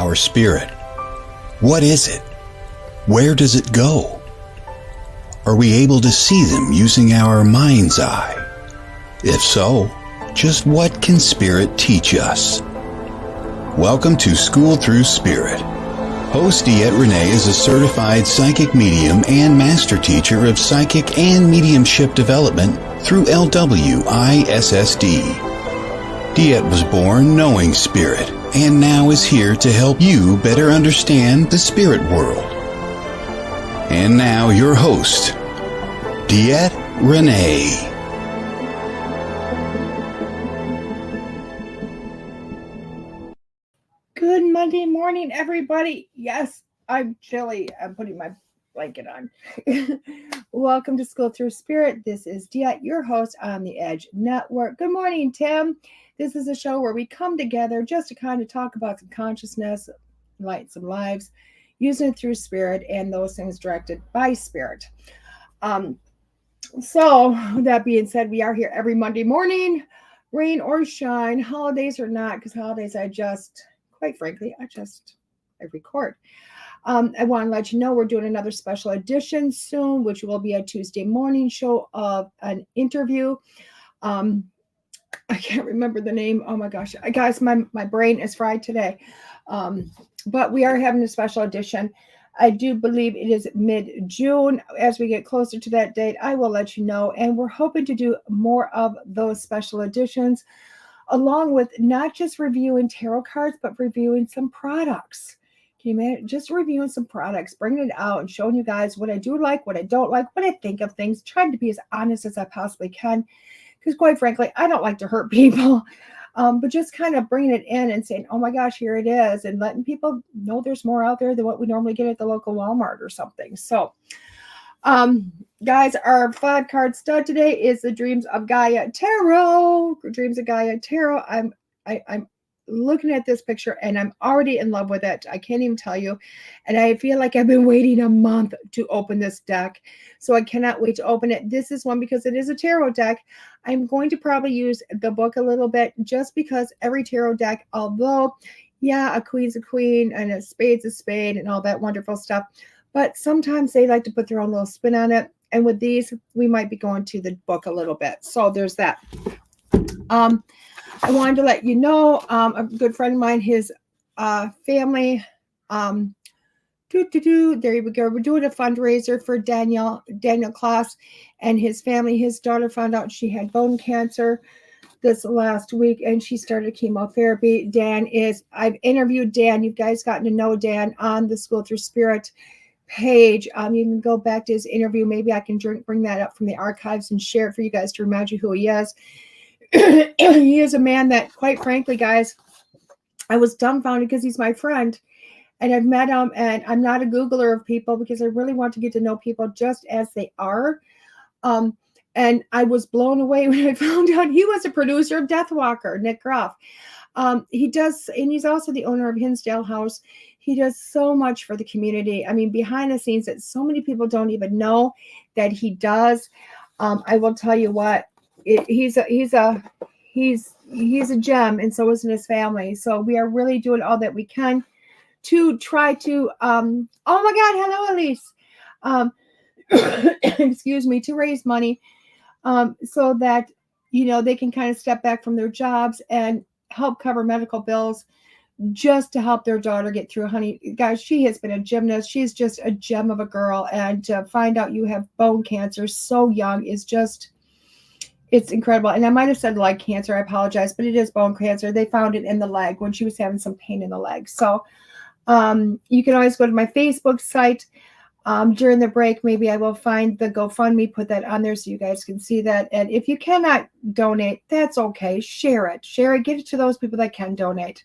our spirit? What is it? Where does it go? Are we able to see them using our mind's eye? If so, just what can spirit teach us? Welcome to School Through Spirit. Host DeEtte Renee is a certified psychic medium and master teacher of psychic and mediumship development through LWISSD. DeEtte was born knowing spirit and now is here to help you better understand the spirit world. And now your host, DeEtte Renee. Good Monday morning, everybody. Yes, I'm chilly. I'm putting my blanket on. Welcome to School Through Spirit. This is DeEtte, your host on the Edge Network. Good morning, Tim. This is a show where we come together just to kind of talk about some consciousness, light some lives, using it through spirit and those things directed by spirit. So that being said, we are here every Monday morning, rain or shine, holidays or not, because holidays quite frankly, I record. I want to let you know we're doing another special edition soon, which will be a Tuesday morning show of an interview. I can't remember the name. Oh my gosh. Guys, my brain is fried today. But we are having a special edition. I do believe it is mid-June. As we get closer to that date, I will let you know. And we're hoping to do more of those special editions, along with not just reviewing tarot cards, but reviewing some products. Can you imagine? Just reviewing some products, bringing it out and showing you guys what I do like, what I don't like, what I think of things, trying to be as honest as I possibly can. Because quite frankly, I don't like to hurt people, but just kind of bringing it in and saying, oh my gosh, here it is. And letting people know there's more out there than what we normally get at the local Walmart or something. So, guys, our 5-card stud today is the Dreams of Gaia Tarot. Dreams of Gaia Tarot. I'm looking at this picture and I'm already in love with it. I can't even tell you. And I feel like I've been waiting a month to open this deck. So I cannot wait to open it. This is one because it is a tarot deck. I'm going to probably use the book a little bit just because every tarot deck, although, yeah, a queen's a queen and a spade's a spade and all that wonderful stuff. But sometimes they like to put their own little spin on it. And with these, we might be going to the book a little bit. So there's that. I wanted to let you know, a good friend of mine, his family, there we go. We're doing a fundraiser for Daniel Klaus and his family. His daughter found out she had bone cancer this last week and she started chemotherapy. I've interviewed Dan. You guys gotten to know Dan on the School Through Spirit page. You can go back to his interview. Maybe I can bring that up from the archives and share it for you guys to remind you who he is. He is a man that, quite frankly, guys, I was dumbfounded because he's my friend and I've met him, and I'm not a Googler of people because I really want to get to know people just as they are. And I was blown away when I found out he was a producer of Deathwalker, Nick Groff. He does, and he's also the owner of Hinsdale House. He does so much for the community. I mean, behind the scenes that so many people don't even know that he does. I will tell you what, he's a gem, and so isn't his family. So we are really doing all that we can to try to, oh my God, hello, Elise. Excuse me, to raise money so that, they can kind of step back from their jobs and help cover medical bills just to help their daughter get through. Honey, guys, she has been a gymnast. She's just a gem of a girl. And to find out you have bone cancer so young is just, it's incredible. And I might have said leg cancer. I apologize, but it is bone cancer. They found it in the leg when she was having some pain in the leg. So you can always go to my Facebook site. During the break, maybe I will find the GoFundMe, put that on there so you guys can see that. And if you cannot donate, that's okay. Share it. Get it to those people that can donate.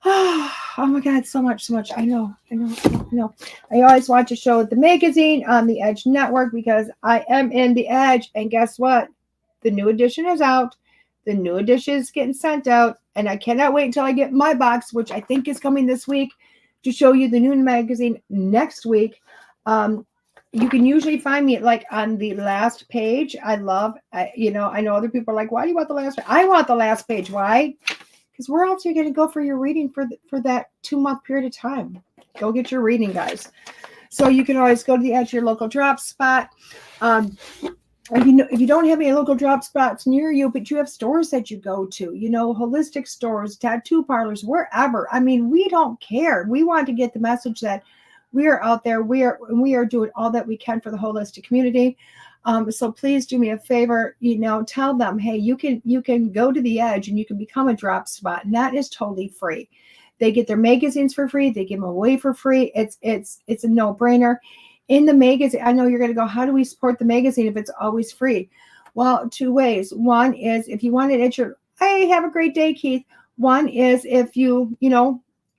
Oh my God, so much. I know. I always want to show the magazine on the Edge Network because I am in the Edge. And guess what? The new edition is out. The new edition is getting sent out. And I cannot wait until I get my box, which I think is coming this week, to show you the new magazine next week. You can usually find me on the last page. I know other people are like, why do you want the last page? I want the last page. Why? Because where else are you going to go for your reading for that 2-month period of time? Go get your reading, guys. So you can always go to the edge of your local drop spot. If you don't have any local drop spots near you, but you have stores that you go to, holistic stores, tattoo parlors, wherever. I mean, we don't care. We want to get the message that we are out there. We are doing all that we can for the holistic community. So please do me a favor, tell them, hey, you can go to the edge and you can become a drop spot, and that is totally free. They get their magazines for free. They give them away for free. It's a no-brainer. In the magazine, I know you're going to go, how do we support the magazine if it's always free? Well, 2 ways. One is if you want it at your, hey, have a great day, Keith. One is if you,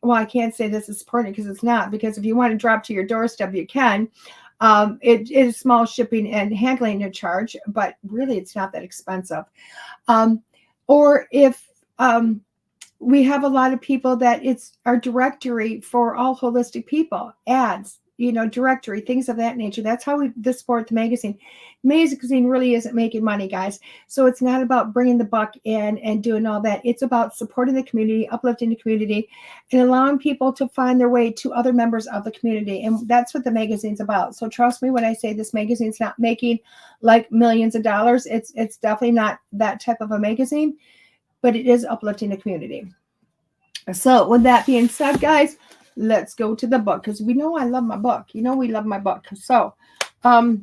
well, I can't say this is supporting because it's not, because if you want to drop to your doorstep, you can. It is small shipping and handling charge, but really it's not that expensive. Or if we have a lot of people that it's our directory for all holistic people, ads, directory, things of that nature. That's how we support the magazine. Magazine really isn't making money, guys. So it's not about bringing the buck in and doing all that. It's about supporting the community, uplifting the community, and allowing people to find their way to other members of the community. And that's what the magazine's about. So trust me when I say this magazine's not making like millions of dollars. It's definitely not that type of a magazine, but it is uplifting the community. So with that being said, guys, let's go to the book, because we know I love my book. We love my book. So, a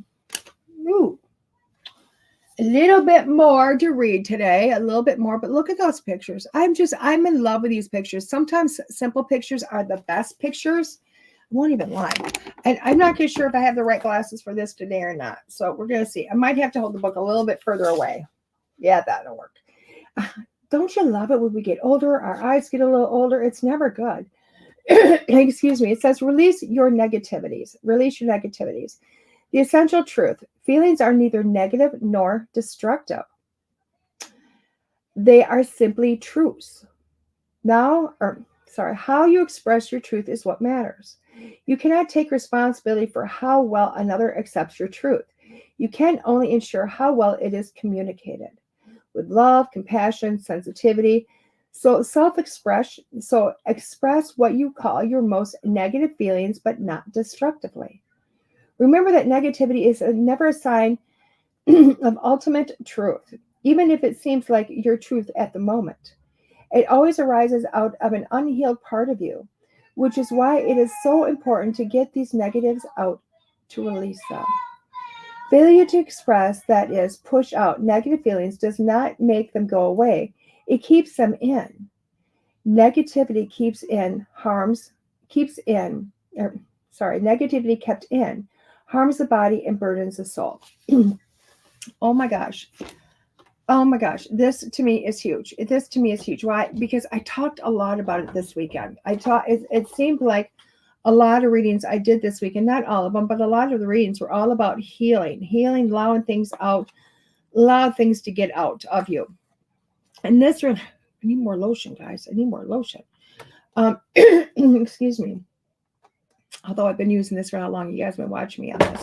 little bit more to read today, a little bit more, but look at those pictures. I'm in love with these pictures. Sometimes simple pictures are the best pictures. I won't even lie. And I'm not sure if I have the right glasses for this today or not. So we're going to see. I might have to hold the book a little bit further away. Yeah, that'll work. Don't you love it when we get older? Our eyes get a little older. It's never good. Excuse me. It says, release your negativities. Release your negativities. The essential truth. Feelings are neither negative nor destructive. They are simply truths. How you express your truth is what matters. You cannot take responsibility for how well another accepts your truth. You can only ensure how well it is communicated. With love, compassion, sensitivity. So express what you call your most negative feelings, but not destructively. Remember that negativity is never a sign of ultimate truth, even if it seems like your truth at the moment. It always arises out of an unhealed part of you, which is why it is so important to get these negatives out, to release them. Failure to express, that is, push out negative feelings, does not make them go away. It keeps them in. Negativity negativity kept in harms the body and burdens the soul. Oh my gosh. This to me is huge. Why? Because I talked a lot about it this weekend. It seemed like a lot of readings I did this weekend, not all of them, but a lot of the readings were all about healing, allowing things out, allow things to get out of you. And this one, I need more lotion, guys. Excuse me. Although I've been using this for how long, you guys have been watching me on this.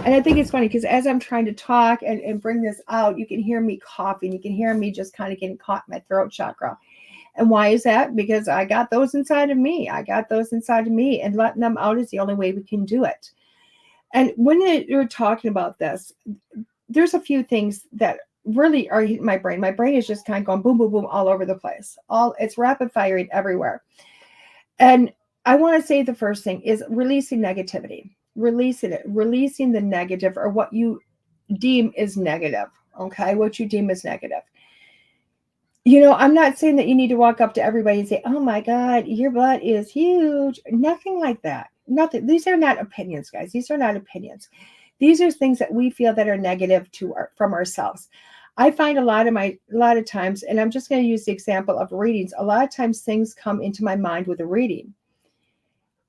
And I think it's funny because as I'm trying to talk and bring this out, you can hear me coughing. You can hear me just kind of getting caught in my throat chakra. And why is that? Because I got those inside of me. And letting them out is the only way we can do it. And when you're talking about this, there's a few things that really are hitting my brain. My brain is just kind of going boom, boom, boom all over the place. It's rapid firing everywhere. And I want to say the first thing is releasing negativity. Releasing the negative, or what you deem is negative. Okay, what you deem is negative. I'm not saying that you need to walk up to everybody and say, oh my God, your butt is huge. Nothing like that. Nothing. These are not opinions, guys. These are not opinions. These are things that we feel that are negative from ourselves. I find a lot of times, and I'm just going to use the example of readings. A lot of times things come into my mind with a reading.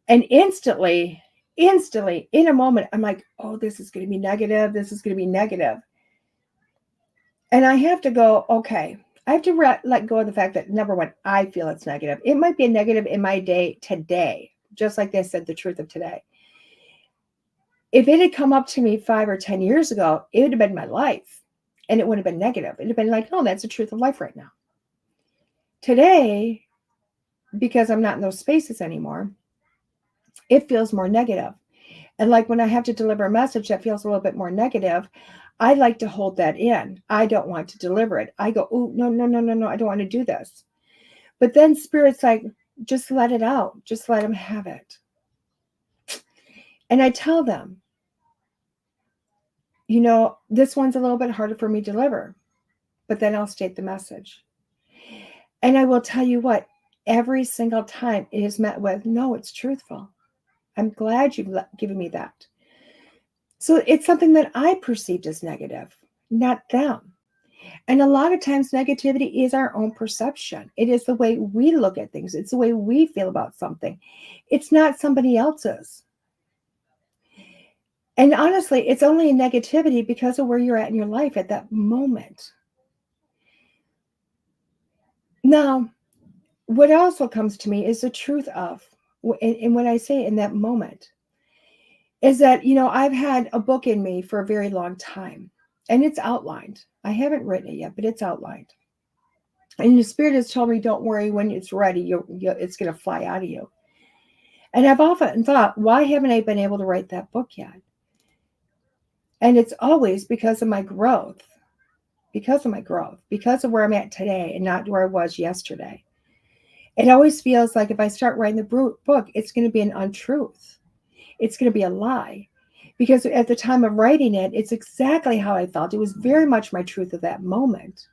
And instantly, in a moment, I'm like, oh, this is going to be negative. And I have to go, okay. I have to let go of the fact that, number one, I feel it's negative. It might be a negative in my day today, just like they said, the truth of today. If it had come up to me 5 or 10 years ago, it would have been my life. And it would have been negative. It would have been like, oh, that's the truth of life right now. Today, because I'm not in those spaces anymore, it feels more negative. And like when I have to deliver a message that feels a little bit more negative, I like to hold that in. I don't want to deliver it. I go, oh, no, no, no, no, no, I don't want to do this. But then Spirit's like, just let it out. Just let them have it. And I tell them, this one's a little bit harder for me to deliver, but then I'll state the message. And I will tell you what, every single time it is met with, no, it's truthful. I'm glad you've given me that. So it's something that I perceived as negative, not them. And a lot of times negativity is our own perception. It is the way we look at things. It's the way we feel about something. It's not somebody else's. And honestly, it's only a negativity because of where you're at in your life at that moment. Now, what also comes to me is the truth of, and when I say in that moment, is that, I've had a book in me for a very long time, and it's outlined. I haven't written it yet, but it's outlined. And the Spirit has told me, don't worry, when it's ready, it's going to fly out of you. And I've often thought, why haven't I been able to write that book yet? And it's always because of my growth, because of where I'm at today and not where I was yesterday. It always feels like if I start writing the book, it's going to be an untruth. It's going to be a lie. Because at the time of writing it, it's exactly how I felt. It was very much my truth at that moment.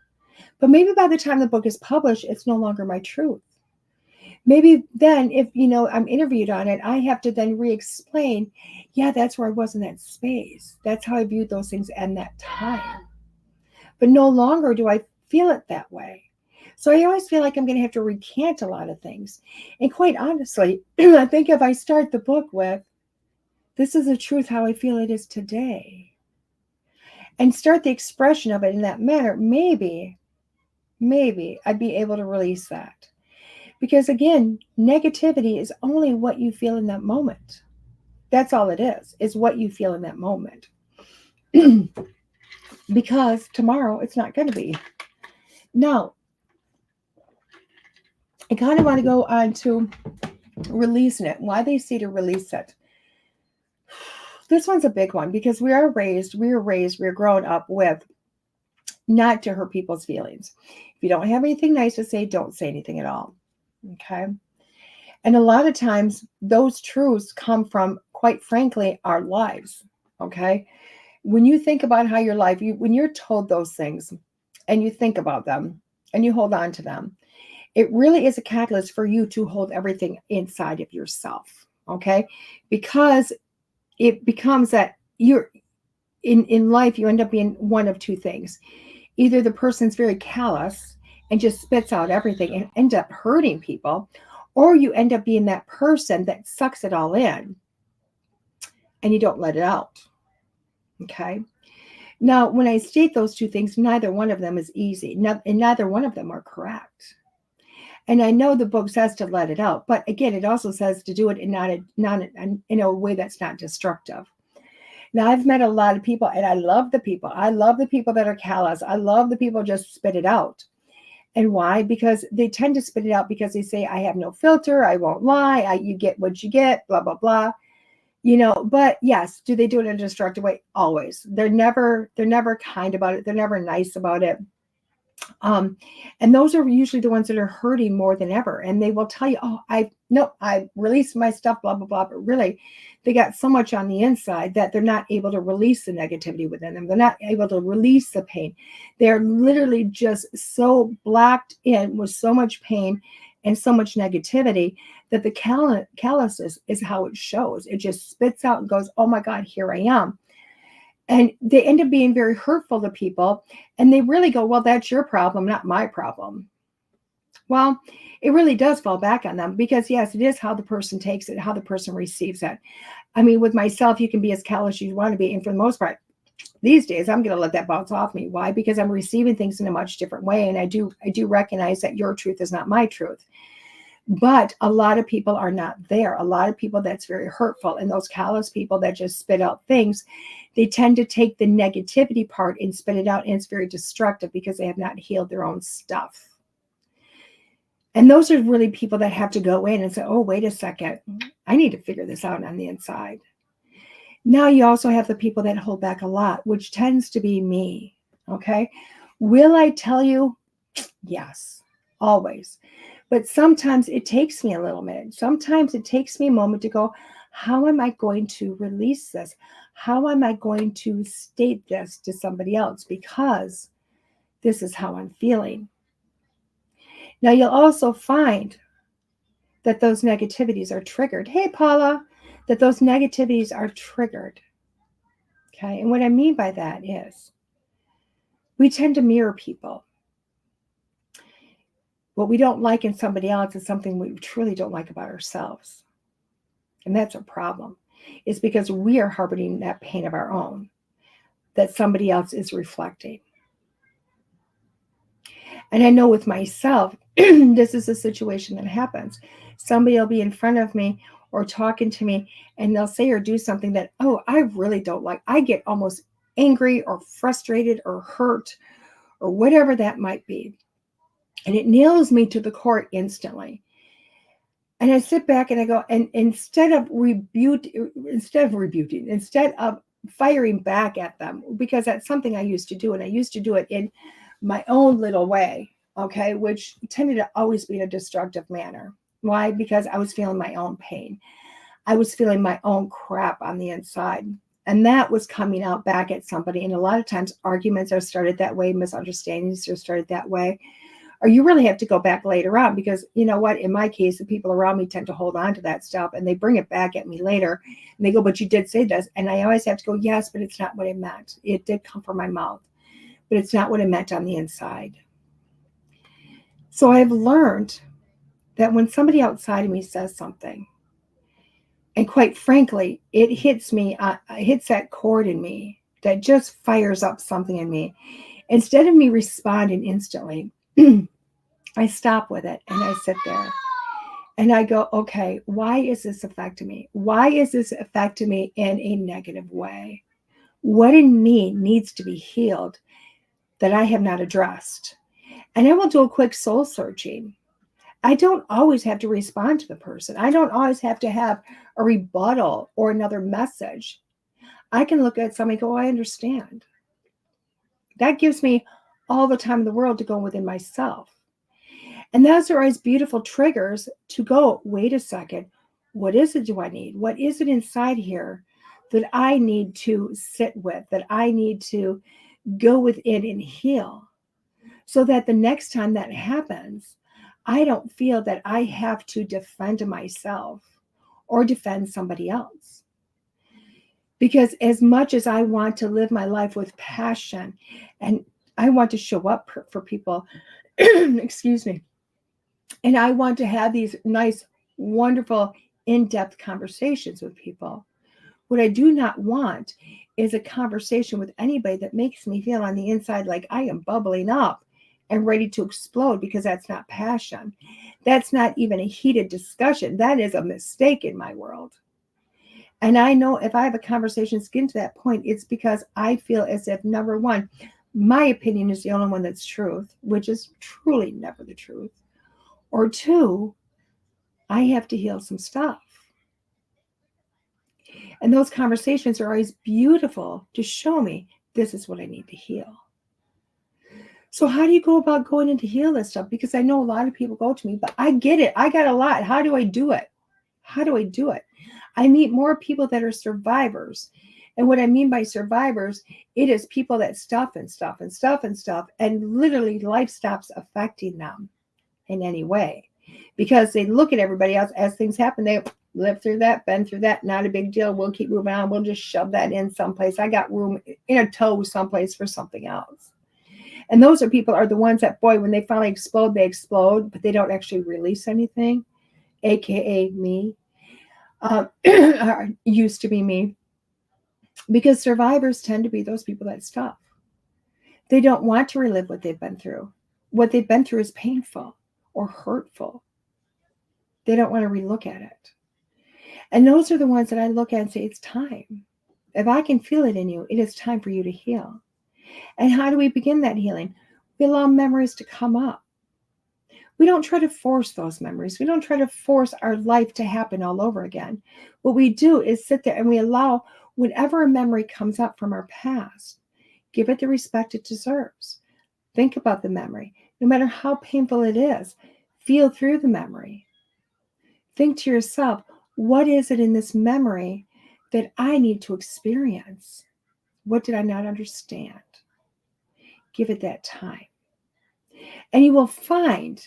But maybe by the time the book is published, it's no longer my truth. Maybe then if, I'm interviewed on it, I have to then re-explain, yeah, that's where I was in that space. That's how I viewed those things at that time. But no longer do I feel it that way. So I always feel like I'm going to have to recant a lot of things. And quite honestly, I think if I start the book with, this is the truth how I feel it is today, and start the expression of it in that manner, maybe I'd be able to release that. Because again, negativity is only what you feel in that moment. That's all it is what you feel in that moment. Because tomorrow it's not going to be. Now, I kind of want to go on to releasing it, why they say to release it. This one's a big one because we are grown up with not to hurt people's feelings. If you don't have anything nice to say, don't say anything at all. Okay. And a lot of times those truths come from, quite frankly, our lives. Okay. When you think about how your life, when you're told those things and you think about them and you hold on to them, it really is a catalyst for you to hold everything inside of yourself. Okay. Because it becomes that you're in life, you end up being one of two things. Either the person's very callous and just spits out everything and end up hurting people, or you end up being that person that sucks it all in and you don't let it out. Okay. Now, when I state those two things, neither one of them is easy, and neither one of them are correct. And I know the book says to let it out, but again, it also says to do it in in a way that's not destructive. Now, I've met a lot of people, and I love the people. I love the people that are callous. I love the people just spit it out. And why? Because they tend to spit it out because they say, I have no filter. I won't lie. You get what you get, blah, blah, blah. But yes, do they do it in a destructive way? Always. They're never kind about it. They're never nice about it. And those are usually the ones that are hurting more than ever. And they will tell you, oh, I released my stuff, blah, blah, blah. But really, they got so much on the inside that they're not able to release the negativity within them. They're not able to release the pain. They're literally just so blocked in with so much pain and so much negativity that the callousness is how it shows. It just spits out and goes, oh my God, here I am. And they end up being very hurtful to people. And they really go, well, that's your problem, not my problem. Well, it really does fall back on them because, yes, it is how the person takes it, how the person receives it. I mean, with myself, you can be as callous as you want to be. And for the most part, these days, I'm going to let that bounce off me. Why? Because I'm receiving things in a much different way. And I do recognize that your truth is not my truth. But a lot of people are not there. A lot of people, that's very hurtful. And those callous people that just spit out things, they tend to take the negativity part and spit it out. And it's very destructive because they have not healed their own stuff. And those are really people that have to go in and say, oh, wait a second, I need to figure this out on the inside. Now you also have the people that hold back a lot, which tends to be me. Okay. Will I tell you? Yes, always. But sometimes it takes me a little minute. Sometimes it takes me a moment to go, how am I going to release this? How am I going to state this to somebody else? Because this is how I'm feeling. Now, you'll also find that those negativities are triggered. Hey, Paula, that those negativities are triggered. Okay. And what I mean by that is we tend to mirror people. What we don't like in somebody else is something we truly don't like about ourselves. And that's a problem. It's because we are harboring that pain of our own that somebody else is reflecting. And I know with myself, this is a situation that happens. Somebody will be in front of me or talking to me, and they'll say or do something that, oh, I really don't like. I get almost angry or frustrated or hurt or whatever that might be. And it nails me to the core instantly. And I sit back and I go, and instead of firing back at them, because that's something I used to do, and I used to do it in my own little way, okay, which tended to always be in a destructive manner. Why? Because I was feeling my own pain. I was feeling my own crap on the inside. And that was coming out back at somebody. And a lot of times arguments are started that way, misunderstandings are started that way. Or you really have to go back later on, because you know what, in my case, the people around me tend to hold on to that stuff and they bring it back at me later and they go, but you did say this. And I always have to go, yes, but it's not what I meant. It did come from my mouth, but it's not what I meant on the inside. So I've learned that when somebody outside of me says something, and quite frankly, it hits me, hits that chord in me that just fires up something in me. Instead of me responding instantly, I stop with it and I sit there and I go, okay, why is this affecting me? Why is this affecting me in a negative way? What in me needs to be healed that I have not addressed? And I will do a quick soul searching. I don't always have to respond to the person. I don't always have to have a rebuttal or another message. I can look at somebody and go, I understand. That gives me all the time in the world to go within myself. And those are always beautiful triggers to go, wait a second, what is it do I need? What is it inside here that I need to sit with, that I need to go within and heal, so that the next time that happens, I don't feel that I have to defend myself or defend somebody else. Because as much as I want to live my life with passion and I want to show up for people, excuse me, and I want to have these nice, wonderful, in-depth conversations with people, what I do not want is a conversation with anybody that makes me feel on the inside like I am bubbling up and ready to explode, because that's not passion. That's not even a heated discussion. That is a mistake in my world. And I know if I have a conversation getting to that point, it's because I feel as if, number one, my opinion is the only one that's truth, which is truly never the truth. Or two, I have to heal some stuff. And those conversations are always beautiful to show me this is what I need to heal. So how do you go about going in to heal this stuff? Because I know a lot of people go to me, but I get it. I got a lot. How do I do it? How do I do it? I meet more people that are survivors. And what I mean by survivors, it is people that stuff, and literally life stops affecting them in any way, because they look at everybody else as things happen. They lived through that, been through that, not a big deal. We'll keep moving on. We'll just shove that in someplace. I got room in a toe someplace for something else. And those are the ones that, boy, when they finally explode, they explode, but they don't actually release anything, AKA me. Used to be me. Because survivors tend to be those people that stuff. They don't want to relive what they've been through. What they've been through is painful or hurtful. They don't want to relook at it. And those are the ones that I look at and say, it's time. If I can feel it in you, it is time for you to heal. And how do we begin that healing? We allow memories to come up. We don't try to force those memories. We don't try to force our life to happen all over again. What we do is sit there and we allow whenever a memory comes up from our past, give it the respect it deserves. Think about the memory. No matter how painful it is, feel through the memory. Think to yourself, what is it in this memory that I need to experience? What did I not understand? Give it that time. And you will find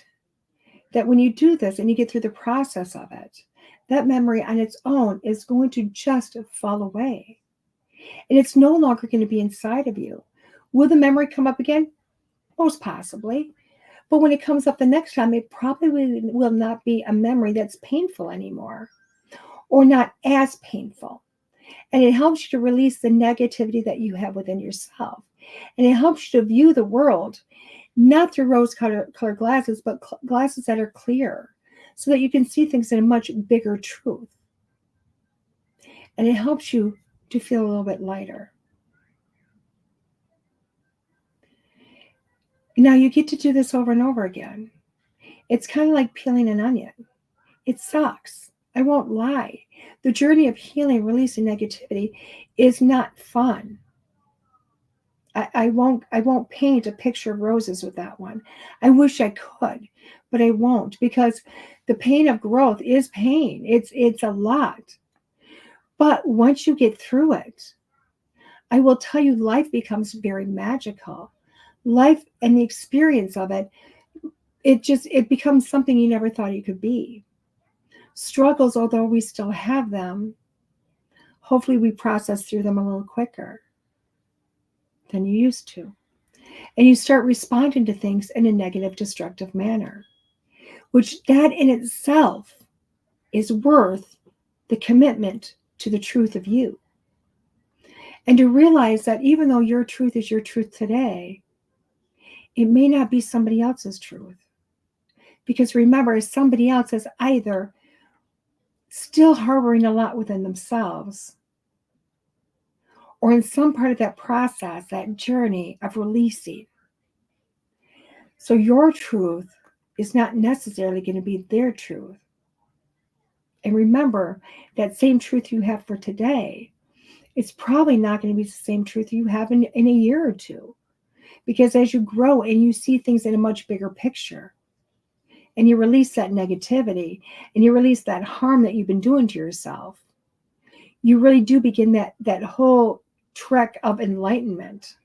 that when you do this and you get through the process of it, that memory on its own is going to just fall away. And it's no longer going to be inside of you. Will the memory come up again? Most possibly. But when it comes up the next time, it probably will not be a memory that's painful anymore, or not as painful. And it helps you to release the negativity that you have within yourself. And it helps you to view the world not through rose-colored glasses, but glasses that are clear, so that you can see things in a much bigger truth. And it helps you to feel a little bit lighter. Now you get to do this over and over again. It's kind of like peeling an onion. It sucks. I won't lie. The journey of healing, releasing negativity is not fun. I won't paint a picture of roses with that one. I wish I could, but I won't, because the pain of growth is pain. It's a lot. But once you get through it, I will tell you, life becomes very magical. Life and the experience of it, it becomes something you never thought you could be. Struggles, although we still have them, hopefully we process through them a little quicker than you used to. And you start responding to things in a negative, destructive manner, which that in itself is worth the commitment to the truth of you. And to realize that even though your truth is your truth today, it may not be somebody else's truth. Because remember, somebody else is either still harboring a lot within themselves, or in some part of that process, that journey of releasing. So your truth is not necessarily going to be their truth. And remember, that same truth you have for today, it's probably not going to be the same truth you have in a year or two. Because as you grow and you see things in a much bigger picture, and you release that negativity, and you release that harm that you've been doing to yourself, you really do begin that whole trek of enlightenment.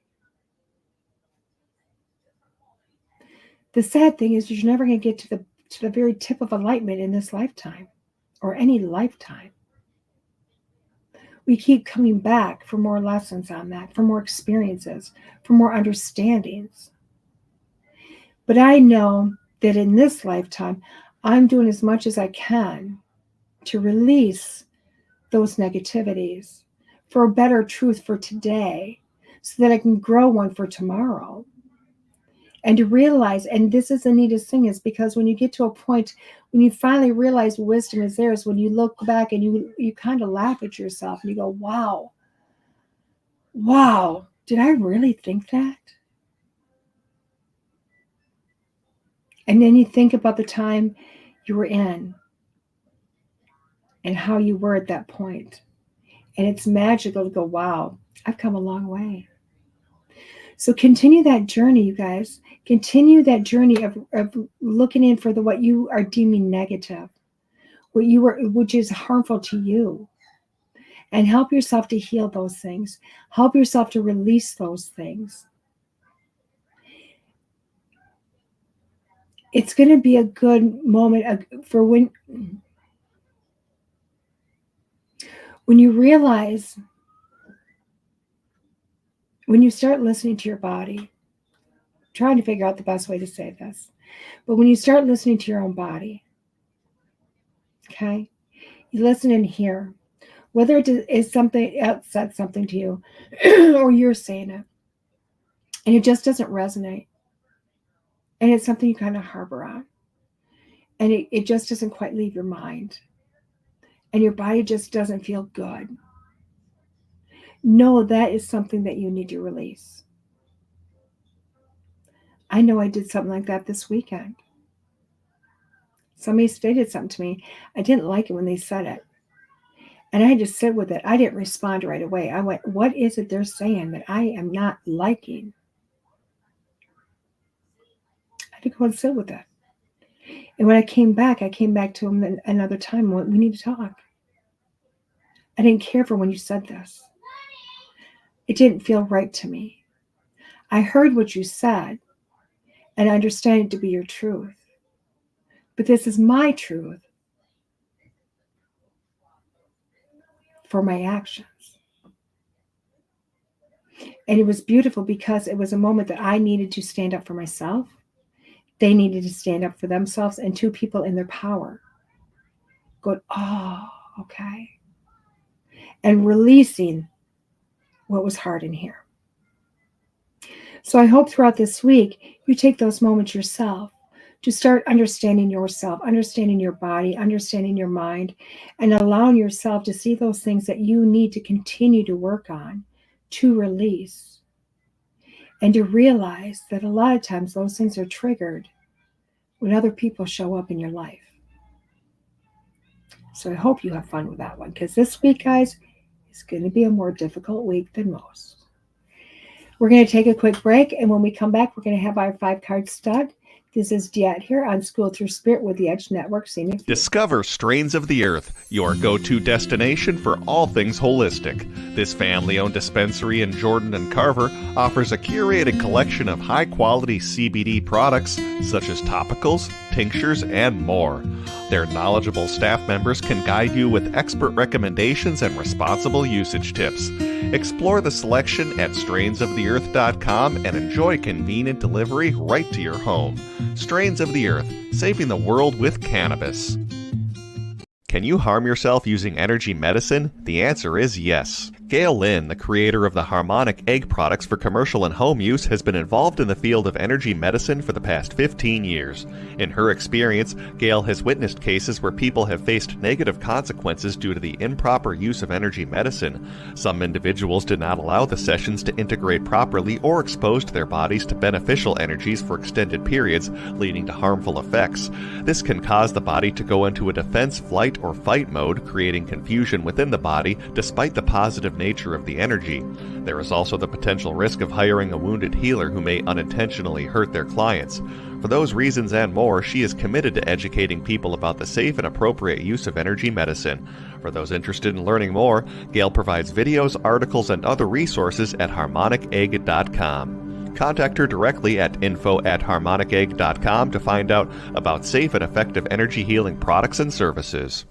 The sad thing is you're never going to get to the very tip of enlightenment in this lifetime, or any lifetime. We keep coming back for more lessons on that, for more experiences, for more understandings. But I know that in this lifetime, I'm doing as much as I can to release those negativities for a better truth for today, so that I can grow one for tomorrow. And to realize, and this is the neatest thing, is because when you get to a point when you finally realize wisdom is there, is when you look back and you kind of laugh at yourself and you go, wow, did I really think that? And then you think about the time you were in and how you were at that point. And it's magical to go, wow, I've come a long way. So continue that journey, you guys. Continue that journey of looking in for what you are deeming negative, which is harmful to you. And help yourself to heal those things. Help yourself to release those things. It's going to be a good moment for when you realize, when you start listening to your body. I'm trying to figure out the best way to say this. But when you start listening to your own body, okay, you listen and hear. Whether it is something else said something to you, or you're saying it, and it just doesn't resonate, and it's something you kind of harbor on, and it just doesn't quite leave your mind, and your body just doesn't feel good. No, that is something that you need to release. I know I did something like that this weekend. Somebody stated something to me. I didn't like it when they said it. And I had to sit with it. I didn't respond right away. I went, what is it they're saying that I am not liking? I had to go and sit with it. And when I came back to him another time. We need to talk. I didn't care for when you said this. It didn't feel right to me. I heard what you said, and I understand it to be your truth. But this is my truth for my actions. And it was beautiful because it was a moment that I needed to stand up for myself. They needed to stand up for themselves, and two people in their power go, oh, okay. And releasing what was hard in here. So I hope throughout this week, you take those moments yourself to start understanding yourself, understanding your body, understanding your mind, and allowing yourself to see those things that you need to continue to work on, to release, and to realize that a lot of times those things are triggered when other people show up in your life. So I hope you have fun with that one, because this week, guys, is going to be a more difficult week than most. We're going to take a quick break, and when we come back, we're going to have our 5-card stud. This is DeEtte here on School Through Spirit with the Edge Network. Discover Strains of the Earth, your go-to destination for all things holistic. This family-owned dispensary in Jordan and Carver offers a curated collection of high-quality CBD products such as topicals, tinctures, and more. Their knowledgeable staff members can guide you with expert recommendations and responsible usage tips. Explore the selection at strainsoftheearth.com and enjoy convenient delivery right to your home. Strains of the Earth, saving the world with cannabis. Can you harm yourself using energy medicine? The answer is yes. Gail Lynn, the creator of the Harmonic Egg products for commercial and home use, has been involved in the field of energy medicine for the past 15 years. In her experience, Gail has witnessed cases where people have faced negative consequences due to the improper use of energy medicine. Some individuals did not allow the sessions to integrate properly or exposed their bodies to beneficial energies for extended periods, leading to harmful effects. This can cause the body to go into a defense, flight, or fight mode, creating confusion within the body despite the positive nature of the energy. There is also the potential risk of hiring a wounded healer who may unintentionally hurt their clients. For those reasons and more, she is committed to educating people about the safe and appropriate use of energy medicine. For those interested in learning more, Gail provides videos, articles, and other resources at harmonicegg.com. Contact her directly at info@harmonicegg.com to find out about safe and effective energy healing products and services.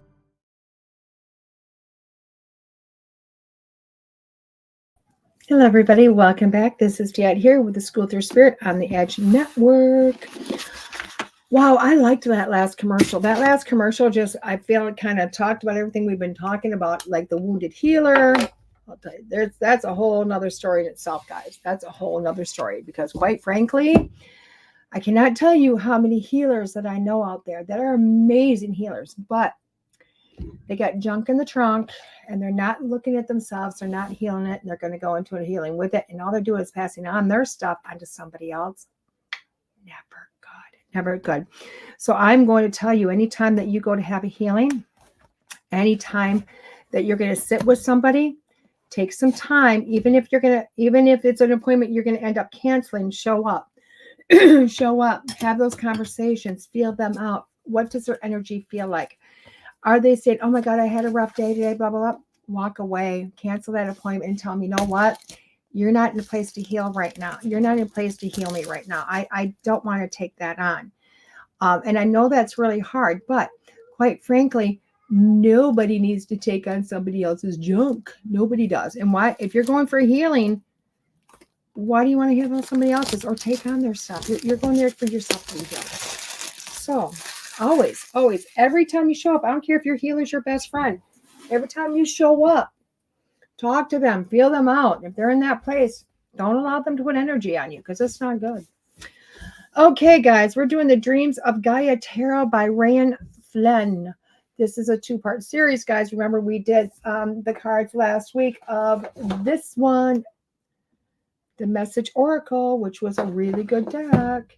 Hello, everybody. Welcome back. This is DeEtte here with the School Through Spirit on the Edge Network. Wow, I liked that last commercial. That last commercial I feel it kind of talked about everything we've been talking about, like the wounded healer. I'll tell you, that's a whole nother story in itself, guys. That's a whole nother story because, quite frankly, I cannot tell you how many healers that I know out there that are amazing healers, but they got junk in the trunk and they're not looking at themselves. They're not healing it. And they're going to go into a healing with it. And all they're doing is passing on their stuff onto somebody else. Never good. Never good. So I'm going to tell you, anytime that you go to have a healing, anytime that you're going to sit with somebody, take some time, even if it's an appointment you're going to end up canceling, show up. Show up, have those conversations, feel them out. What does their energy feel like? Are they saying, oh my God, I had a rough day today, blah, blah, blah. Walk away, cancel that appointment and tell them, you know what? You're not in a place to heal right now. You're not in a place to heal me right now. I don't want to take that on. And I know that's really hard, but quite frankly, nobody needs to take on somebody else's junk. Nobody does. And why? If you're going for healing, why do you want to heal somebody else's or take on their stuff? You're going there for yourself to be healed. So always, every time you show up, I don't care if your healer's your best friend. Every time you show up, talk to them, feel them out. If they're in that place, don't allow them to put energy on you because it's not good. Okay, guys, we're doing the Dreams of Gaia Tarot by Ravynne Phelan. This is a 2-part series, guys. Remember, we did the cards last week of this one. the Message Oracle, which was a really good deck.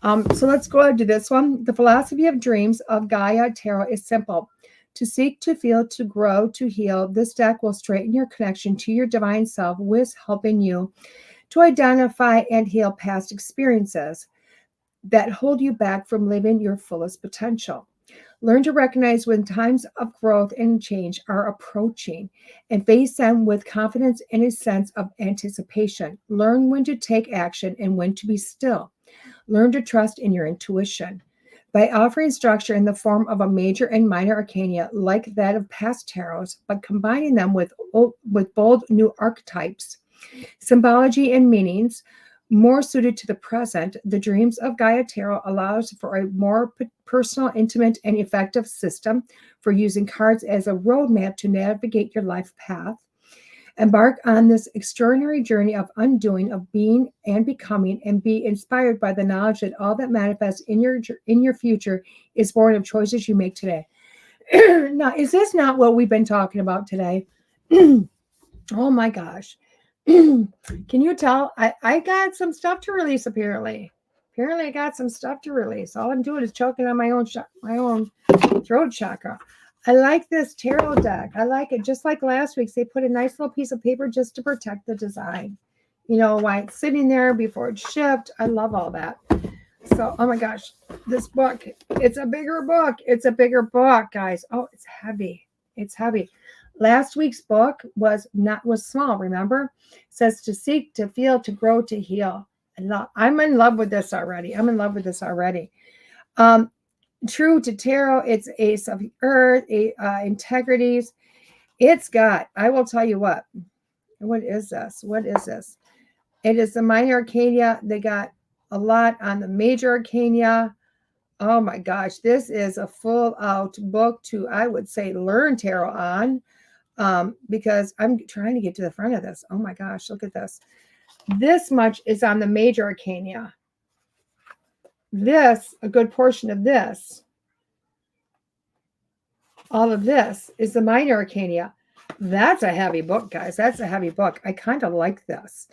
So let's go ahead to this one. The philosophy of Dreams of Gaia Tarot is simple. To seek, to feel, to grow, to heal. This deck will straighten your connection to your divine self, with helping you to identify and heal past experiences that hold you back from living your fullest potential. Learn to recognize when times of growth and change are approaching and face them with confidence and a sense of anticipation. Learn when to take action and when to be still. Learn to trust in your intuition. By offering structure in the form of a major and minor arcana like that of past tarots, but combining them with bold new archetypes, symbology, and meanings more suited to the present, the Dreams of Gaia Tarot allows for a more personal, intimate, and effective system for using cards as a roadmap to navigate your life path. Embark on this extraordinary journey of undoing, of being and becoming, and be inspired by the knowledge that all that manifests in your future is born of choices you make today. Now, is this not what we've been talking about today? Oh my gosh. Can you tell? I got some stuff to release apparently. Apparently I got some stuff to release. All I'm doing is choking on my own throat chakra. I like this tarot deck. I like it. Just like last week's, they put a nice little piece of paper just to protect the design. You know, why it's sitting there before it's shipped. I love all that. So, oh my gosh, this book, it's a bigger book. It's a bigger book, guys. Oh, it's heavy. It's heavy. Last week's book was small, remember? It says to seek, to feel, to grow, to heal. I'm in love with this already. True to tarot, it's Ace of Earth, integrities. It's got, I will tell you what is this? It is the minor arcana. They got a lot on the major arcana. Oh my gosh, this is a full out book to, I would say, learn tarot on. Because I'm trying to get to the front of this. Oh my gosh, look at this. This much is on the major arcana. This, a good portion of this, all of this is the minor arcana. That's a heavy book, guys. That's a heavy book. I kind of like this.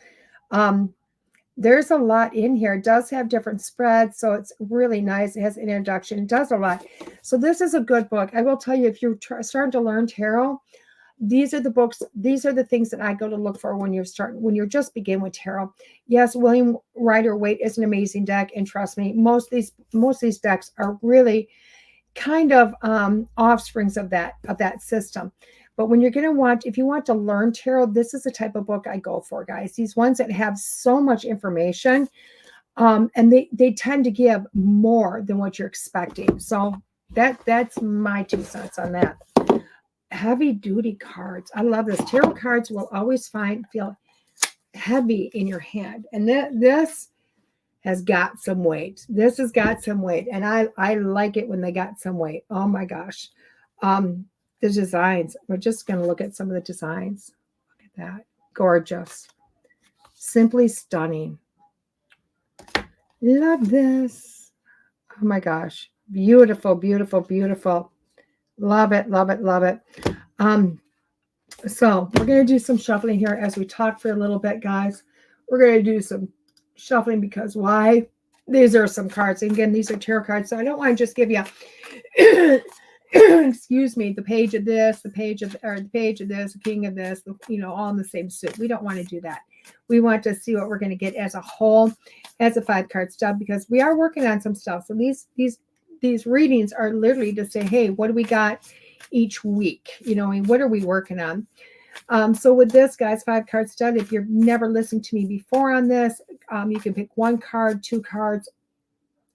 There's a lot in here. It does have different spreads, so it's really nice. It has an introduction. It does a lot. So this is a good book. I will tell you, if you're starting to learn tarot, these are the books, these are the things that I go to look for when you're just begin with tarot. Yes, William Rider-Waite is an amazing deck, and trust me, most of these decks are really kind of offsprings of that system. But when you're going to if you want to learn tarot, this is the type of book I go for, guys. These ones that have so much information, and they tend to give more than what you're expecting. So that's my 2 cents on that. Heavy duty cards. I love this. Tarot cards will always feel heavy in your hand. And this has got some weight. This has got some weight. And I like it when they got some weight. Oh my gosh. The designs. We're just going to look at some of the designs. Look at that. Gorgeous. Simply stunning. Love this. Oh my gosh. Beautiful, beautiful, beautiful. Love it, love it, love it. So we're going to do some shuffling here as we talk for a little bit, guys. We're going to do some shuffling because why? These are some cards. And again, these are tarot cards. So I don't want to just give you, excuse me, the page of this, the page of this, the king of this, all in the same suit. We don't want to do that. We want to see what we're going to get as a whole, as a 5-card stub, because we are working on some stuff. So these readings are literally to say, hey, what do we got each week? What are we working on? So with this, guys, 5-card stud, if you've never listened to me before on this, you can pick 1 card, 2 cards,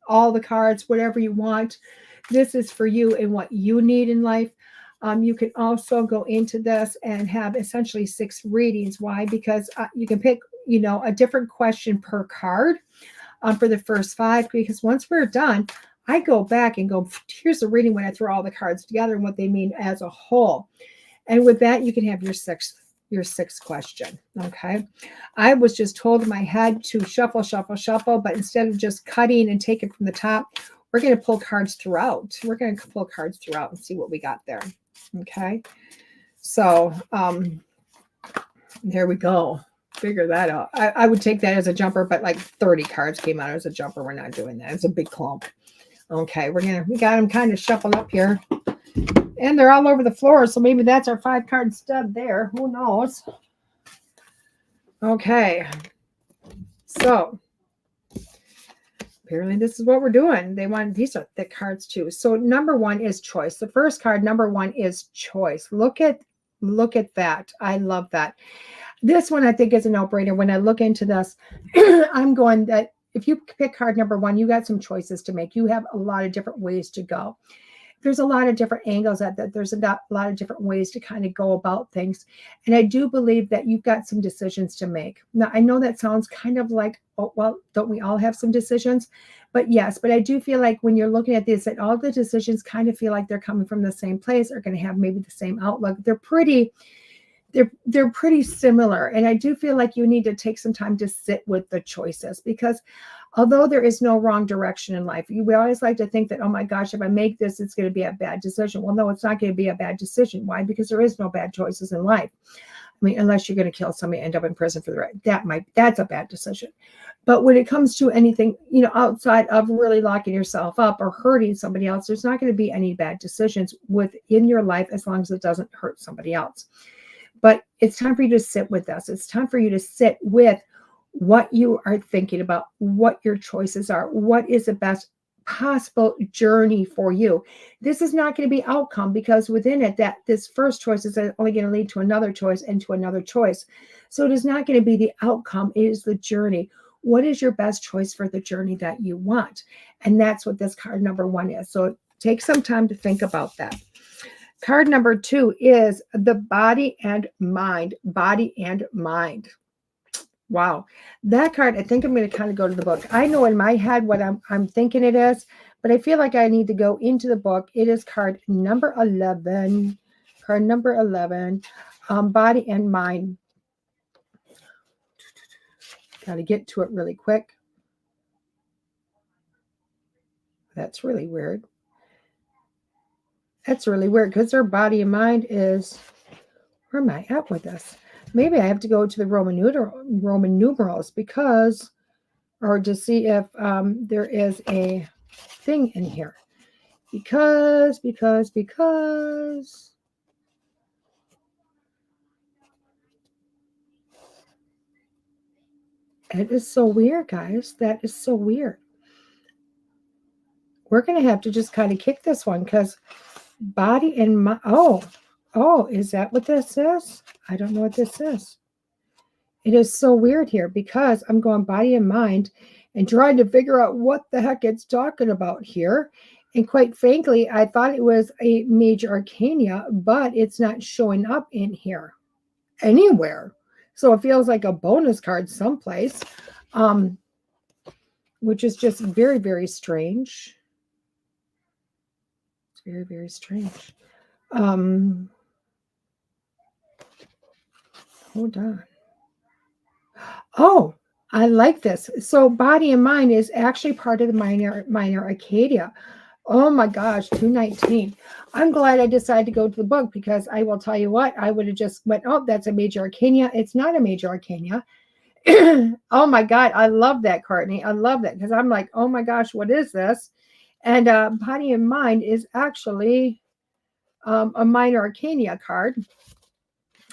all the cards, whatever you want. This is for you and what you need in life. You can also go into this and have essentially 6 readings. Why? Because you can pick, a different question per card for the first 5, because once we're done, I go back and go, here's the reading when I throw all the cards together and what they mean as a whole. And with that, you can have your sixth question. Okay. I was just told in my head to shuffle, but instead of just cutting and taking from the top, we're going to pull cards throughout. We're going to pull cards throughout and see what we got there. Okay. So there we go. figure that out. I would take that as a jumper, but like 30 cards came out as a jumper. We're not doing that. It's a big clump. Okay, we got them kind of shuffled up here. And they're all over the floor, so maybe that's our 5-card stud there. Who knows? Okay. So apparently this is what we're doing. These are thick cards too. So number 1 is choice. The first card, number 1, is choice. Look at that. I love that. This one I think is a no-brainer. When I look into this, I'm going that if you pick card number 1, you got some choices to make. You have a lot of different ways to go. There's a lot of different angles at that. There's a lot of different ways to kind of go about things. And I do believe that you've got some decisions to make. Now, I know that sounds kind of like, oh, well, don't we all have some decisions? But yes, but I do feel like when you're looking at this, that all the decisions kind of feel like they're coming from the same place, are going to have maybe the same outlook. They're pretty similar. And I do feel like you need to take some time to sit with the choices, because although there is no wrong direction in life, we always like to think that, oh my gosh, if I make this, it's going to be a bad decision. Well, no, it's not going to be a bad decision. Why? Because there is no bad choices in life. I mean, unless you're going to kill somebody, end up in prison for the right. That's a bad decision. But when it comes to anything, outside of really locking yourself up or hurting somebody else, there's not going to be any bad decisions within your life as long as it doesn't hurt somebody else. But it's time for you to sit with this. It's time for you to sit with what you are thinking about, what your choices are, what is the best possible journey for you. This is not going to be outcome, because within it, that this first choice is only going to lead to another choice and to another choice. So it is not going to be the outcome. It is the journey. What is your best choice for the journey that you want? And that's what this card number 1 is. So take some time to think about that. Card number 2 is the body and mind. Body and mind. Wow. That card, I think I'm going to kind of go to the book. I know in my head what I'm thinking it is, but I feel like I need to go into the book. It is card number 11. Card number 11. Body and mind. Got to get to it really quick. That's really weird. That's really weird, because their body and mind is, where am I at with this? Maybe I have to go to the Roman numerals because, or to see if there is a thing in here. Because. It is so weird, guys. That is so weird. We're going to have to just kind of kick this one, because body and mind. Oh, is that what this is? I don't know what this is. It is so weird here, because I'm going body and mind and trying to figure out what the heck it's talking about here. And quite frankly, I thought it was a major arcana, but it's not showing up in here anywhere. So it feels like a bonus card someplace, which is just very, very strange. It's very, very strange. Hold on. Oh, I like this. So body and mind is actually part of the minor arcana. Oh my gosh, 219. I'm glad I decided to go to the book, because I will tell you what, I would have just went, oh, that's a major arcana. It's not a major arcana. Oh my God, I love that, Courtney. I love that, because I'm like, oh my gosh, what is this? And body and mind is actually a minor arcana card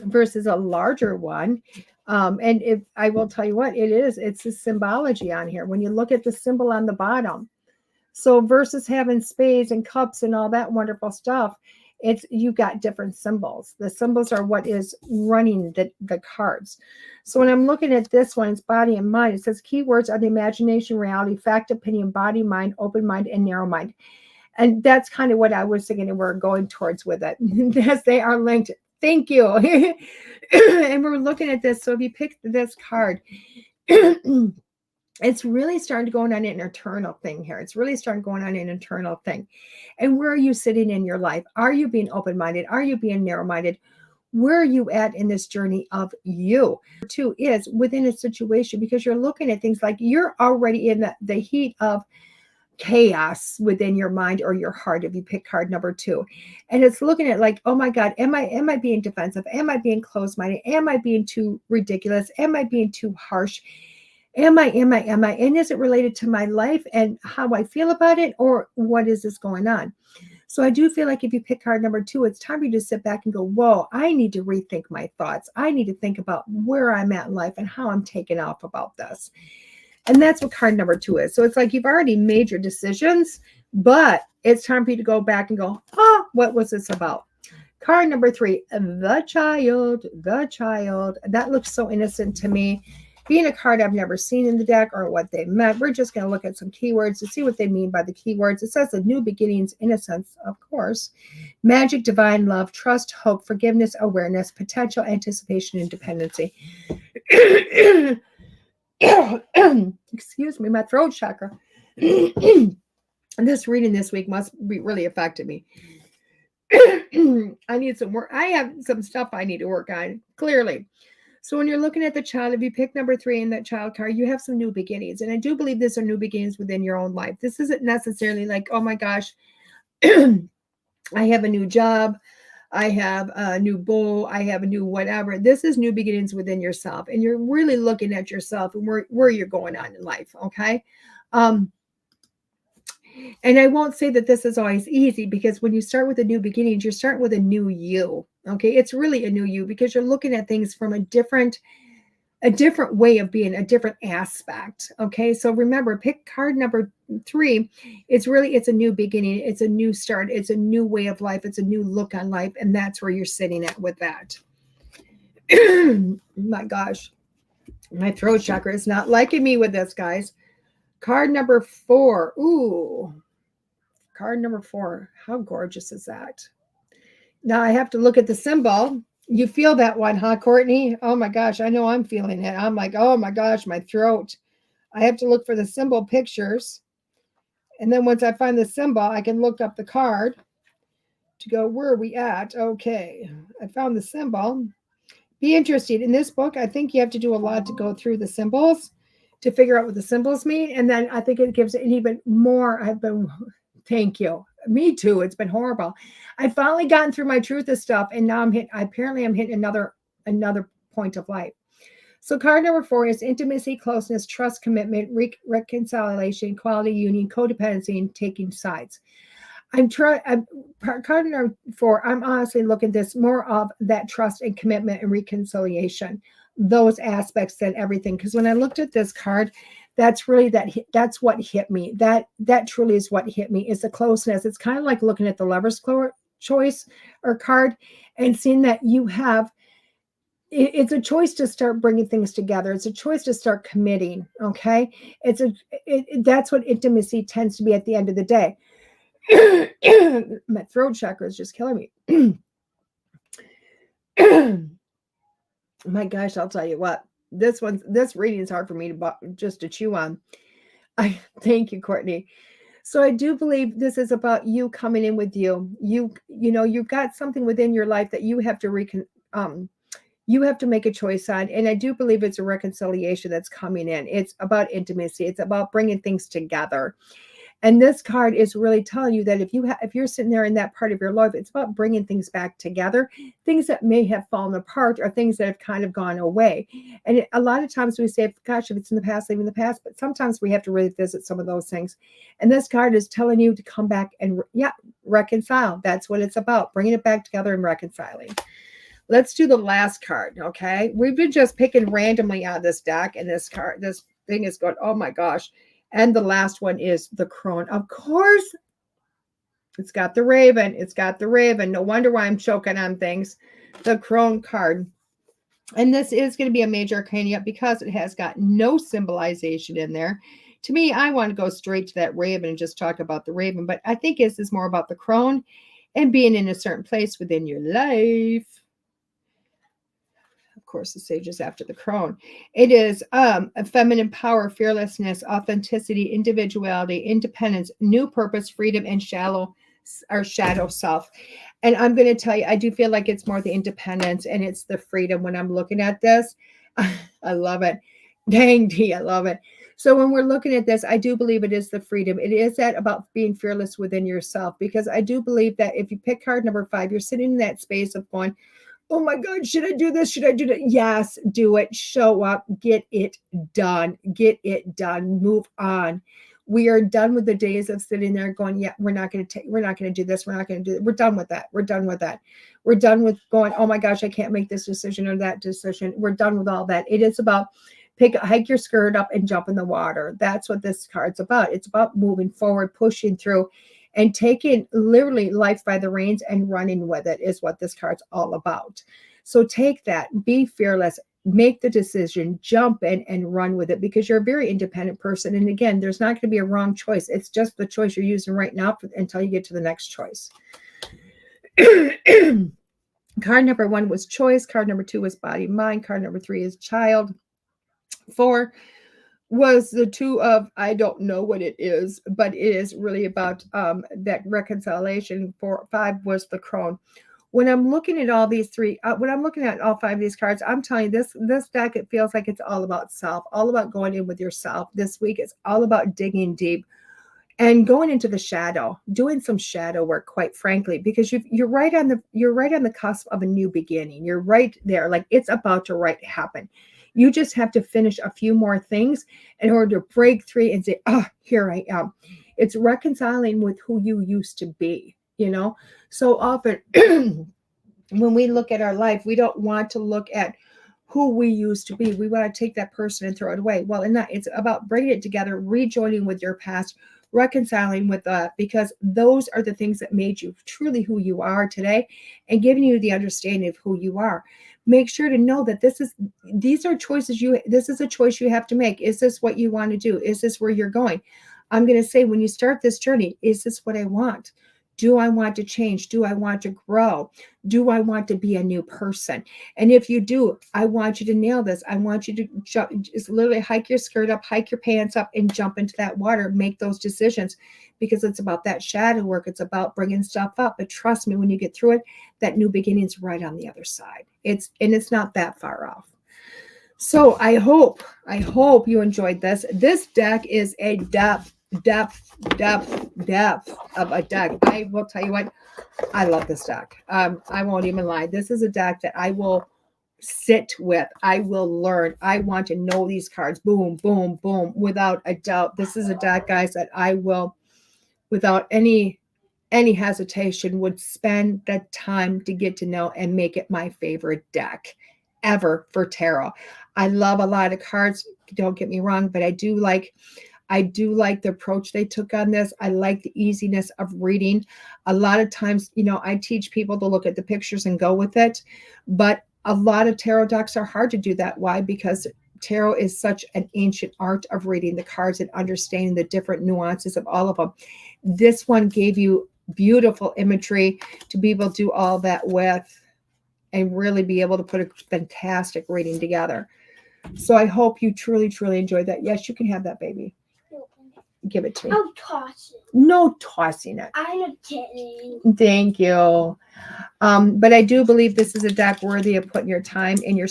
versus a larger one. And if I will tell you what it is, it's the symbology on here. When you look at the symbol on the bottom, so versus having spades and cups and all that wonderful stuff, you got different symbols. The symbols are what is running the cards. So when I'm looking at this one, it's body and mind. It says keywords are the imagination, reality, fact, opinion, body, mind, open mind, and narrow mind. And that's kind of what I was thinking, and we're going towards with it. As they are linked. Thank you. And we're looking at this. So if you pick this card, it's really starting to go on an internal thing here. It's really starting going on an internal thing. And where are you sitting in your life? Are you being open-minded? Are you being narrow-minded? Where are you at in this journey of you? 2 is within a situation, because you're looking at things like you're already in the heat of chaos within your mind or your heart if you pick card number 2. And it's looking at like, oh my God, am I being defensive? Am I being closed-minded? Am I being too ridiculous? Am I being too harsh? Am I? And is it related to my life and how I feel about it? Or what is this going on? So I do feel like if you pick card number 2, it's time for you to sit back and go, whoa, I need to rethink my thoughts. I need to think about where I'm at in life and how I'm taking off about this. And that's what card number 2 is. So it's like you've already made your decisions, but it's time for you to go back and go, oh, what was this about? Card number 3, the child. That looks so innocent to me. Being a card I've never seen in the deck or what they meant. We're just going to look at some keywords to see what they mean by the keywords. It says the new beginnings, innocence, of course. Magic, divine love, trust, hope, forgiveness, awareness, potential, anticipation, and dependency. Excuse me, my throat chakra. This reading this week must be really affected me. I need some work. I have some stuff I need to work on, clearly. So when you're looking at the child, if you pick number 3 in that child card, you have some new beginnings. And I do believe these are new beginnings within your own life. This isn't necessarily like, oh my gosh, I have a new job. I have a new bowl. I have a new whatever. This is new beginnings within yourself. And you're really looking at yourself and where you're going on in life. Okay. And I won't say that this is always easy, because when you start with a new beginnings, you're starting with a new you. Okay. It's really a new you because you're looking at things from a different way of being, a different aspect. Okay. So remember, pick card number 3. It's a new beginning. It's a new start. It's a new way of life. It's a new look on life. And that's where you're sitting at with that. My gosh, my throat chakra is not liking me with this, guys. Card number 4. Ooh, card number 4. How gorgeous is that? Now I have to look at the symbol. You feel that one, huh, Courtney? Oh my gosh, I know I'm feeling it. I'm like, oh my gosh, my throat. I have to look for the symbol pictures. And then once I find the symbol, I can look up the card to go, where are we at? Okay, I found the symbol. Be interested in this book. I think you have to do a lot to go through the symbols to figure out what the symbols mean. And then I think it gives it even more. Thank you. Me too. It's been horrible. I've finally gotten through my truth of stuff. And now I'm hitting another point of life. So card number 4 is intimacy, closeness, trust, commitment, reconciliation, quality, union, codependency, and taking sides. Card number 4, I'm honestly looking at this more of that trust and commitment and reconciliation, those aspects than everything. Because when I looked at this card, that's what hit me. That truly is what hit me, is the closeness. It's kind of like looking at the lover's choice or card and seeing that you have, it's a choice to start bringing things together. It's a choice to start committing. Okay. That's what intimacy tends to be at the end of the day. My throat chakra is just killing me. My gosh, I'll tell you what, this reading is hard for me to chew on. Thank you, Courtney. So I do believe this is about you coming in with you. You've got something within your life that you have to make a choice on. And I do believe it's a reconciliation that's coming in. It's about intimacy. It's about bringing things together. And this card is really telling you that if you're sitting there in that part of your life, it's about bringing things back together, things that may have fallen apart or things that have kind of gone away. And a lot of times we say, gosh, if it's in the past, leave in the past. But sometimes we have to revisit some of those things. And this card is telling you to come back and reconcile. That's what it's about, bringing it back together and reconciling. Let's do the last card, okay? We've been just picking randomly out of this deck, and this thing is going, oh my gosh. And the last one is the crone. Of course, it's got the raven. It's got the raven. No wonder why I'm choking on things. The crone card. And this is going to be a major arcana because it has got no symbolization in there. To me, I want to go straight to that raven and just talk about the raven. But I think this is more about the crone and being in a certain place within your life. Of course, the sage is after the crone. It is a feminine power, fearlessness, authenticity, individuality, independence, new purpose, freedom, and shadow self. And I'm going to tell you, I do feel like it's more the independence and it's the freedom when I'm looking at this. I love it. Dang, Dee, I love it. So when we're looking at this, I do believe it is the freedom. It is that about being fearless within yourself, because I do believe that if you pick card number 5, you're sitting in that space of going, oh my God, should I do this? Should I do that? Yes, do it. Show up. Get it done. Get it done. Move on. We are done with the days of sitting there going, yeah, we're not going to do this. We're not going to do it. We're done with that. We're done with that. We're done with going, oh my gosh, I can't make this decision or that decision. We're done with all that. It is about hike your skirt up and jump in the water. That's what this card's about. It's about moving forward, pushing through, and taking literally life by the reins and running with it is what this card's all about. So take that, be fearless, make the decision, jump in and run with it, because you're a very independent person. And again, there's not going to be a wrong choice. It's just the choice you're using right now until you get to the next choice. Card number 1 was choice. Card number 2 was body, mind. Card number 3 is child. 4 was the 2 of I don't know what it is, but it is really about that reconciliation. 5 was the crone. When I'm looking at all these 3, when I'm looking at all 5 of these cards, I'm telling you, this deck, it feels like it's all about self, all about going in with yourself. This week, it's all about digging deep and going into the shadow, doing some shadow work, quite frankly, because you're right on the cusp of a new beginning. You're right there, like it's about to happen. You just have to finish a few more things in order to break free and say, oh, here I am. It's reconciling with who you used to be, So often when we look at our life, we don't want to look at who we used to be. We want to take that person and throw it away. Well, it's about bringing it together, rejoining with your past, reconciling with that, because those are the things that made you truly who you are today and giving you the understanding of who you are. Make sure to know that this is a choice you have to make. Is this what you want to do? Is this where you're going? I'm going to say, when you start this journey, is this what I want? Do I want to change? Do I want to grow? Do I want to be a new person? And if you do, I want you to nail this. I want you to just literally hike your skirt up, hike your pants up, and jump into that water. Make those decisions, because it's about that shadow work. It's about bringing stuff up. But trust me, when you get through it, that new beginning's right on the other side. It's not that far off. So I hope you enjoyed this. This deck is a depth of a deck. I will tell you what, I love this deck. I won't even lie. This is a deck that I will sit with. I will learn. I want to know these cards. Boom, boom, boom. Without a doubt. This is a deck, guys, that I will, without any hesitation, would spend the time to get to know and make it my favorite deck ever for tarot. I love a lot of cards. Don't get me wrong, but I do like the approach they took on this. I like the easiness of reading. A lot of times, I teach people to look at the pictures and go with it, but a lot of tarot decks are hard to do that. Why? Because tarot is such an ancient art of reading the cards and understanding the different nuances of all of them. This one gave you beautiful imagery to be able to do all that with and really be able to put a fantastic reading together. So I hope you truly, truly enjoyed that. Yes, you can have that, baby. Give it to me. I'll toss it. No tossing it. I'm kidding. Thank you. But I do believe this is a deck worthy of putting your time and your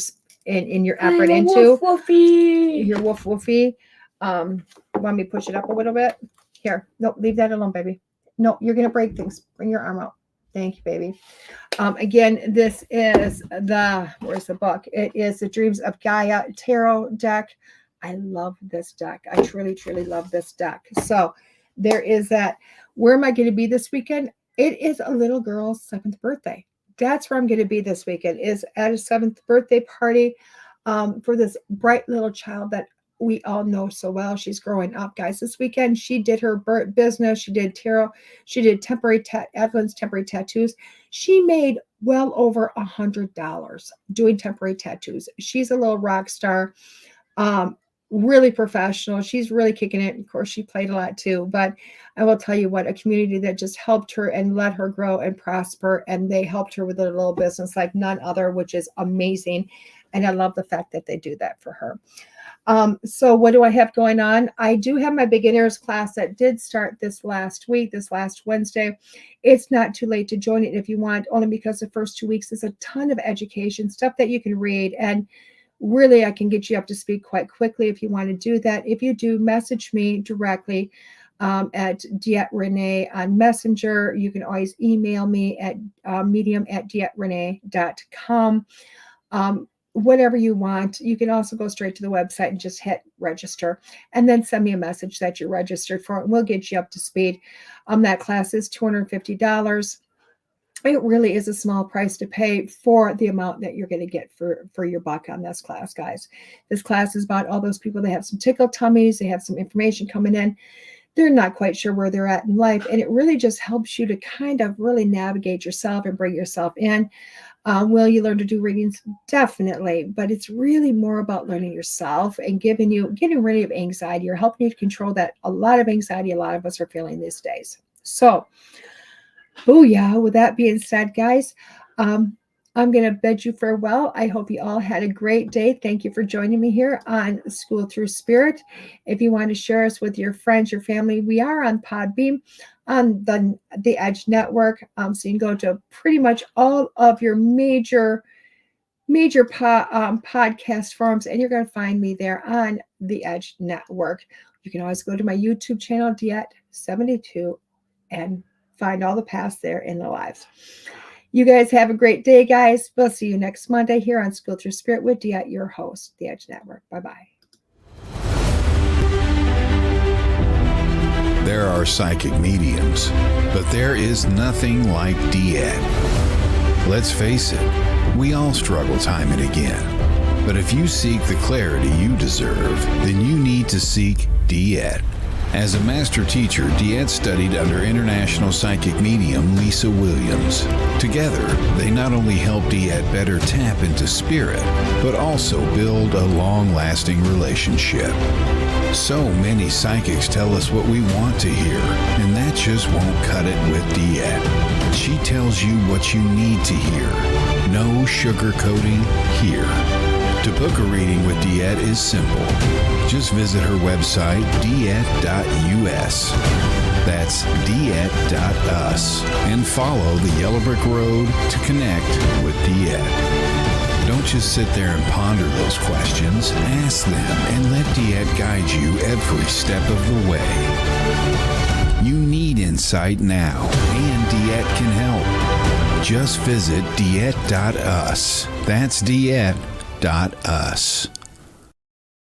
effort into. Woof woofy. Your woof woofy. Want me to push it up a little bit? Here. No, leave that alone, baby. No, you're gonna break things. Bring your arm out. Thank you, baby. Again, this is where's the book? It is the Dreams of Gaia tarot deck. I love this deck. I truly, truly love this deck. So there is that. Where am I going to be this weekend? It is a little girl's 7th birthday. That's where I'm going to be this weekend, is at a 7th birthday party for this bright little child that we all know so well. She's growing up, guys. This weekend, she did her business. She did tarot. She did Evelyn's temporary tattoos. She made well over $100 doing temporary tattoos. She's a little rock star. Really professional. She's really kicking it. Of course, she played a lot too, but I will tell you what, a community that just helped her and let her grow and prosper. And they helped her with a little business like none other, which is amazing. And I love the fact that they do that for her. So what do I have going on? I do have my beginners class that did start this last Wednesday. It's not too late to join it if you want, only because the first 2 weeks is a ton of education, stuff that you can read. And really, I can get you up to speed quite quickly if you want to do that. If you do, message me directly at DeEtte Renee on Messenger. You can always email me at medium@deetterenee.com. Whatever you want. You can also go straight to the website and just hit register and then send me a message that you're registered for it, and we'll get you up to speed. That class is $250. It really is a small price to pay for the amount that you're going to get for your buck on this class, guys. This class is about all those people that have some tickle tummies. They have some information coming in. They're not quite sure where they're at in life. And it really just helps you to kind of really navigate yourself and bring yourself in. Will you learn to do readings? Definitely. But it's really more about learning yourself and getting rid of anxiety or helping you to control that. A lot of anxiety a lot of us are feeling these days. So, booyah. With that being said, guys, I'm going to bid you farewell. I hope you all had a great day. Thank you for joining me here on School Through Spirit. If you want to share us with your friends, your family, we are on Podbeam, on the Edge Network. So you can go to pretty much all of your major podcast forums, and you're going to find me there on the Edge Network. You can always go to my YouTube channel, DeEtte72, and find all the past there in the lives. You guys have a great day, guys. We'll see you next Monday here on School Through Spirit with DeEtte, your host, the Edge Network. Bye-bye. There are psychic mediums, but there is nothing like DeEtte. Let's face it, we all struggle time and again. But if you seek the clarity you deserve, then you need to seek DeEtte. As a master teacher, DeEtte studied under international psychic medium Lisa Williams. Together, they not only help DeEtte better tap into spirit, but also build a long-lasting relationship. So many psychics tell us what we want to hear, and that just won't cut it with DeEtte. She tells you what you need to hear. No sugarcoating here. To book a reading with DeEtte is simple. Just visit her website, DeEtte.us. That's DeEtte.us. And follow the Yellow Brick Road to connect with DeEtte. Don't just sit there and ponder those questions. Ask them and let DeEtte guide you every step of the way. You need insight now, and DeEtte can help. Just visit DeEtte.us. That's DeEtte.us.